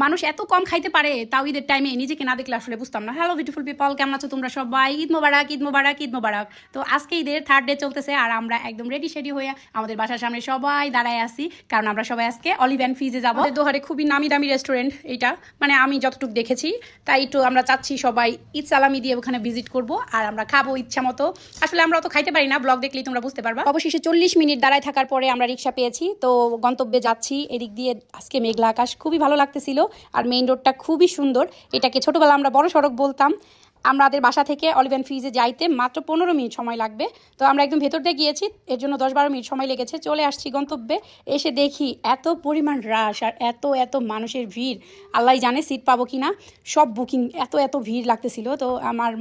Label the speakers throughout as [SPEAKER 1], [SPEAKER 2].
[SPEAKER 1] মানুষ এত কম খাইতে পারে তাও ঈদের টাইমে নিজেকে না দেখলে আসলে বুঝতাম না। হ্যালো বিউটিফুল পিপল, কেমন আছো তোমরা সবাই? ঈদ মোবারক, ঈদ মোবারক, ঈদ মোবারক। তো আজকে ঈদের 3rd ডে চলতেছে আর আমরা একদম রেডি শেডি হয়ে আমাদের বাসার সামনে সবাই দাঁড়ায় আছি, কারণ আমরা সবাই আজকে অলিভ অ্যান্ড ফিজে যাবো। দোহারে খুবই নামি দামি রেস্টুরেন্ট এইটা, মানে আমি যতটুকু দেখেছি, তাই তো আমরা চাচ্ছি সবাই ঈদ সালামি দিয়ে ওখানে ভিজিট করব আর আমরা খাবো ইচ্ছা মতো। আসলে আমরা অত খাইতে পারি না, ব্লগ দেখলেই তোমরা বুঝতে পারবা। অবশেষে 40 মিনিট দাঁড়ায় থাকার পরে আমরা রিক্সা পেয়েছি, তো গন্তব্যে যাচ্ছি। এদিক দিয়ে আজকে মেঘলা আকাশ, খুবই ভালো লাগতেছিল আর মেইন রোডটা খুবই সুন্দর। এটাকে ছোটবেলা আমরা বড় সড়ক বলতাম। আমাদের বাসা থেকে অলিভ অ্যান্ড ফিজে যাইতে মাত্র 15 মিনিট সময় লাগবে, তো আমরা একদম ভেতর দিয়ে গিয়েছি, এর জন্য 10-12 মিনিট সময় লেগেছে। চলে আসছি গন্তব্যে, এসে দেখি এত পরিমাণ রাশ আর এত মানুষের ভিড়, আল্লাহ জানে সিট পাবো কি না। সব বুকিং, এত ভিড় লাগতেছিল, তো আমার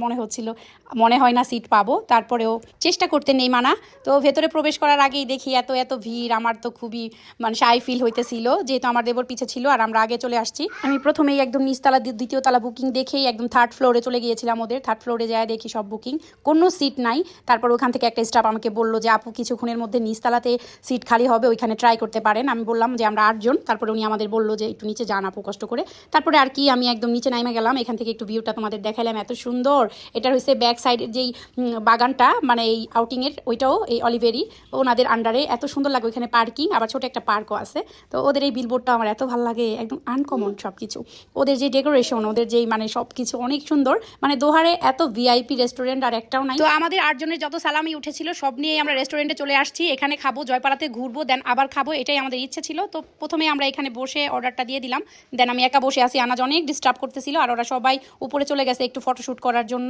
[SPEAKER 1] মনে হয় না সিট পাবো, তারপরেও চেষ্টা করতে নেই মানা। তো ভেতরে প্রবেশ করার আগেই দেখি এত ভিড়, আমার তো খুবই মানে শাই ফিল হইতেছিল, যেহেতু আমার দেবর পিছে ছিল আর আমরা আগে চলে আসছি। আমি প্রথমেই একদম নিচতলা দ্বিতীয় তলা বুকিং দেখেই একদম 3rd ফ্লোরে চলে গিয়েছিলাম। ওদের 3rd ফ্লোরে যায় দেখি সব বুকিং, কোনো সিট নাই। তারপর ওখান থেকে একটা স্টাফ আমাকে বললো যে আপু কিছুক্ষণের মধ্যে নিচতলাতে সিট খালি হবে, ওইখানে ট্রাই করতে পারেন। আমি বললাম যে আমরা 8 জন। তারপরে উনি আমাদের বললো যে একটু নিচে যান আপু, কষ্ট করে। তারপরে আর কি আমি একদম নিচে নামে গেলাম, এখান থেকে একটু ভিউটা তোমাদের দেখাইলাম, এত সুন্দর। এটা হচ্ছে ব্যাক সাইডের যেই বাগানটা, মানে এই আউটিংয়ের, ওইটাও এই অলিভেরি ওনাদের আন্ডারে, এত সুন্দর লাগে। ওইখানে পার্কিং, আবার ছোট একটা পার্কও আছে। তো ওদের এই বিলবোর্ডটা আমার এত ভালো লাগে, একদম আনকমন সব কিছু। ওদের যে ডেকোরেশন, ওদের যেই মানে সব কিছু অনেক সুন্দর। মানে দোহারে এত ভিআইপি রেস্টুরেন্ট আর একটাও নাই। তো আমাদের 8 জনের যত সালামি উঠেছিল সব নিয়ে আমরা রেস্টুরেন্টে চলে আসছি। এখানে খাবো, জয়পাড়াতে ঘুরবো, দেন আবার খাবো, এটাই আমাদের ইচ্ছে ছিল। তো প্রথমে আমরা এখানে বসে অর্ডারটা দিয়ে দিলাম, দেন আমি একা বসে আছি। আনাজ অনেক ডিস্টার্ব করতেছিল আর ওরা সবাই উপরে চলে গেছে একটু ফটোশ্যুট করার জন্য।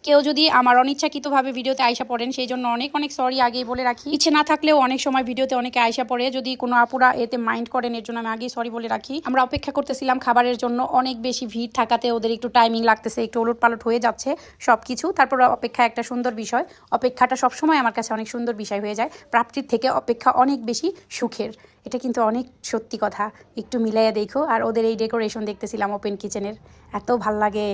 [SPEAKER 1] কেউ যদি আমার অনিচ্ছাকৃতভাবে ভিডিওতে আয়সা পড়েন, সেই জন্য অনেক সরি আগেই বলে রাখি। ইচ্ছে না থাকলেও অনেক সময় ভিডিওতে অনেকে আয়সা পড়ে, যদি কোনো আপুরা এতে মাইন্ড করেন, এর জন্য আমি আগেই সরি বলে রাখি। আমরা অপেক্ষা করতেছিলাম খাবারের জন্য, অনেক বেশি ভিড় থাকাতে ওদের একটু টাইমিং লাগতেছে, একটু ওলট পালট হয়ে যাচ্ছে সব কিছু। তারপর অপেক্ষা একটা সুন্দর বিষয়, অপেক্ষাটা সবসময় আমার কাছে অনেক সুন্দর বিষয় হয়ে যায়। প্রাপ্তির থেকে অপেক্ষা অনেক বেশি সুখের, এটা কিন্তু অনেক সত্যি কথা। একটু মিলাইয়া দেখো। আর ওদের এই ডেকোরেশন দেখতেছিলাম ওপেন কিচেনের, এত ভাল লাগে।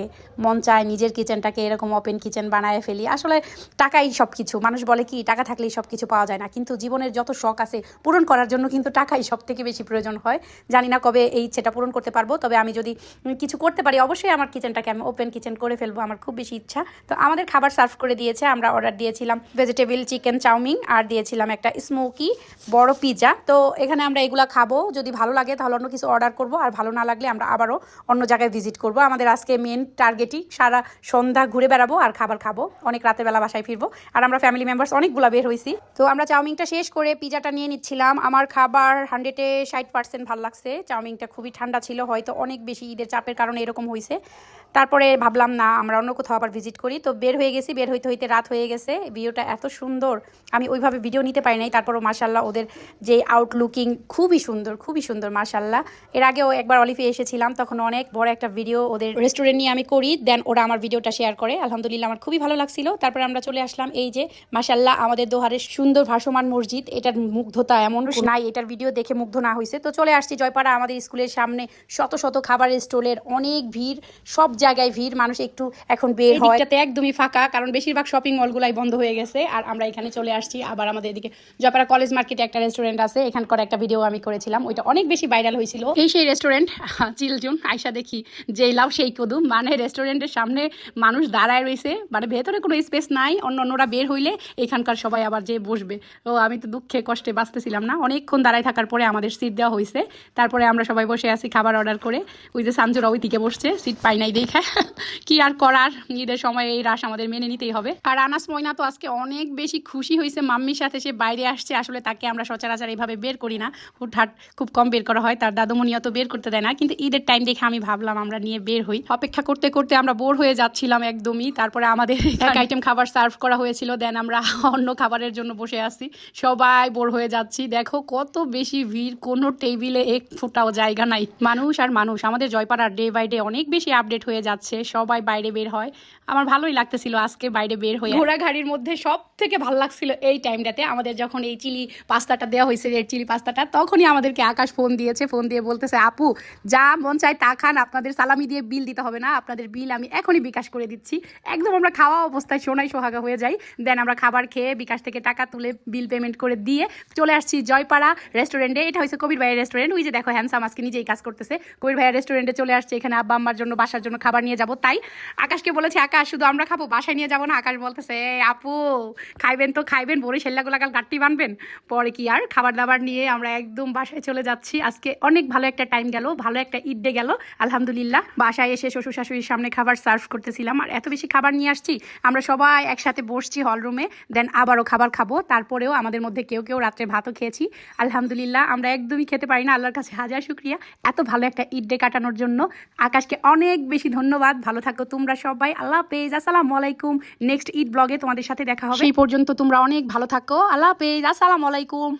[SPEAKER 1] মন চায় নিজের কিচেনটাকে এরকম ওপেন কিচেন বানায় ফেলি। আসলে টাকাই সব কিছু, মানুষ বলে কি টাকা থাকলেই সব কিছু পাওয়া যায় না, কিন্তু জীবনের যত শখ আছে পূরণ করার জন্য কিন্তু টাকাই সব থেকে বেশি প্রয়োজন হয়। জানি না কবে এই ইচ্ছেটা পূরণ করতে পারবো, তবে আমি যদি কিছু করতে পারি অবশ্যই আমার কিচেনটাকে আমি ওপেন কিচেন করে ফেলবো, আমার খুব বেশি ইচ্ছা। তো আমাদের খাবার সার্ভ করে দিয়েছে, আমরা অর্ডার দিয়েছিলাম ভেজিটেবল চিকেন চাউমিন আর দিয়েছিলাম একটা স্মোকি বড় পিৎজা। তো এখানে আমরা এগুলা খাবো, যদি ভালো লাগে তাহলে অন্য কিছু অর্ডার করব, আর ভালো না লাগলে আমরা আবারও অন্য জায়গায় ভিজিট করব। আমাদের আজকে মেন টার্গেটই সারা সন্ধ্যা ঘুরে বেড়াবো আর খাবার খাবো, অনেক রাতের বেলা বাসায় ফিরবো। আর আমরা ফ্যামিলি মেম্বার্স অনেকগুলা বের হয়েছি। তো আমরা চাউমিনটা শেষ করে পিজাটা নিয়ে নিচ্ছিলাম। আমার খাবার 100-এ 60% ভালো লাগছে। চাউমিনটা খুবই ঠান্ডা ছিল, হয়তো অনেক বেশি ঈদের চাপের কারণে এরকম হয়েছে। তারপরে ভাবলাম না আমরা অন্য কোথাও আবার ভিজিট করি, তো বের হয়ে গেছি। বের হইতে হইতে রাত হয়ে গেছে। ভিউটা এত সুন্দর, আমি ওইভাবে ভিডিও নিতে পারি নাই। তারপরও মাশাল্লাহ ওদের যে আউটলুকিং খুবই সুন্দর মাশাল্লাহ। এর আগেও একবার অলিভে এসেছিলাম, তখন অনেক বড় একটা ভিডিও ওদের রেস্টুরেন্ট নিয়ে আমি করি, দেন ওরা আমার ভিডিওটা শেয়ার করে। আলহামদুলিল্লাহ আমার খুবই ভালো লাগছিল। তারপরে আমরা চলে আসলাম এই যে মাশাল্লাহ আমাদের দোহারের সুন্দর ভাসমান মসজিদ, এটার মুগ্ধতা এমন নাই এটার ভিডিও দেখে মুগ্ধ না হয়েছে। তো চলে আসছি জয়পাড়া, আমাদের স্কুলের সামনে শত খাবারের স্টলের অনেক ভিড়, সব জায়গায় ভিড়, মানুষ একটু এখন বের হয়। এটাতে একদমই ফাঁকা, কারণ বেশিরভাগ শপিং মলগুলাই বন্ধ হয়ে গেছে। আর আমরা এখানে চলে আসছি আবার আমাদের এদিকে জয়পাড়া কলেজ মার্কেটে একটা রেস্টুরেন্ট আছে, এখানকার একটা ভিডিও আমি করেছিলাম, ওইটা অনেক বেশি ভাইরাল হয়েছিল। এই সেই রেস্টুরেন্ট চিলজুন, আয়সা দেখি যেই লাভ সেই কদুম, মানে রেস্টুরেন্টের সামনে মানুষ দাঁড়ায় রয়েছে, মানে ভেতরে কোনো স্পেস নাই, অন্যরা বের হইলে এখানকার সবাই আবার যে বসবে। তো আমি তো দুঃখে কষ্টে বাঁচতেছিলাম না, অনেকক্ষণ দাঁড়ায় থাকার পরে আমাদের সিট দেওয়া হয়েছে। তারপরে আমরা সবাই বসে আছি খাবার অর্ডার করে। ওই যে সানজুরা ওই দিকে বসছে, সিট পাই নাই দেখা, কি আর করার, ঈদের সময় এই রাশ আমাদের মেনে নিতেই হবে। আর আনাস ময়না তো আজকে অনেক বেশি খুশি হয়েছে মাম্মির সাথে, সে বাইরে আসছে। আসলে তাকে আমরা সচরাচর এইভাবে বের করি না, হুটহাট খুব কম বের করা হয়, তার দাদুমণি অত বের করতে দেয় না, কিন্তু ঈদের টাইম দেখে আমি ভাবলাম আমরা নিয়ে বের হই। অপেক্ষা করতে করতে আমরা বোর হয়ে যাচ্ছিলাম একদমই। তারপরে আমাদের এক আইটেম খাবার সার্ভ করা হয়েছিল, দেন আমরা অন্য খাবারের জন্য বসে আসছি, সবাই বোর হয়ে যাচ্ছি। দেখো কত বেশি ভিড়, কোনো টেবিলে এক ফুটাও জায়গা নাই, মানুষ আর মানুষ। আমাদের জয়পাড়ার ডে বাই ডে অনেক বেশি আপডেট হয়ে যাচ্ছে, সবাই বাইরে বের হয়। আমার ভালোই লাগতেছিল আজকে বাইরে বের হয়ে। ঘোড়াঘাড়ির মধ্যে সব থেকে ভালো লাগছিল এই টাইমটাতে আমাদের, যখন এই চিলি পাস্তাটা দেওয়া হয়েছে, রেড চিলি পাস্তা কথাটা, তখনই আমাদেরকে আকাশ ফোন দিয়েছে, ফোন দিয়ে বলতেছে আপু যা মন চায় তা খান, আপনাদের সালামি দিয়ে বিল দিতে হবে না, আপনাদের বিল আমি এখনই বিকাশ করে দিচ্ছি। একদম আমরা খাওয়া অবস্থায় সোনাই সোহাগা হয়ে যাই। দেন আমরা খাবার খেয়ে বিকাশ থেকে টাকা তুলে বিল পেমেন্ট করে দিয়ে চলে আসছি জয়পাড়া রেস্টুরেন্টে। এটা হচ্ছে কবির ভাইয়ের রেস্টুরেন্ট। ওই যে দেখো হ্যান্ডসাম আজকে নিজেই কাজ করতেছে। কবির ভাইয়ের রেস্টুরেন্টে চলে আসছে, এখানে আব্বা আম্মার জন্য বাসার জন্য খাবার নিয়ে যাব। তাই আকাশকে বলেছে আকাশ শুধু আমরা খাবো, বাসায় নিয়ে যাবো না। আকাশ বলতেছে আপু খাইবেন তো খাইবেন, বড়ি সেল্লা গোলাকাল গাট্টি বানবেন, পরে কি আর। খাবার দাবার নিয়ে আমরা একদম বাসায় চলে যাচ্ছি। আজকে অনেক ভালো একটা টাইম গেল, ভালো একটা ঈদ ডে গেল আলহামদুলিল্লাহ। বাসায় এসে শ্বশুর শাশুড়ির সামনে খাবার সার্ভ করতেছিলাম, আর এত বেশি খাবার নিয়ে আসছি। আমরা সবাই একসাথে বসছি হল রুমে, দেন আবারও খাবার খাবো। তারপরেও আমাদের মধ্যে কেউ কেউ রাত্রে ভাতও খেয়েছি আলহামদুলিল্লাহ। আমরা একদমই খেতে পারি না, আল্লাহর কাছে হাজার শুক্রিয়া এত ভালো একটা ঈদ ডে কাটানোর জন্য। আকাশকে অনেক বেশি ধন্যবাদ। ভালো থাকো তোমরা সবাই, আল্লাহ হাফেজ, আসসালামু আলাইকুম। নেক্সট ঈদ ব্লগে তোমাদের সাথে দেখা হবে, সেই পর্যন্ত তোমরা অনেক ভালো থাকো, আল্লাহ হাফেজ, আসসালামু আলাইকুম।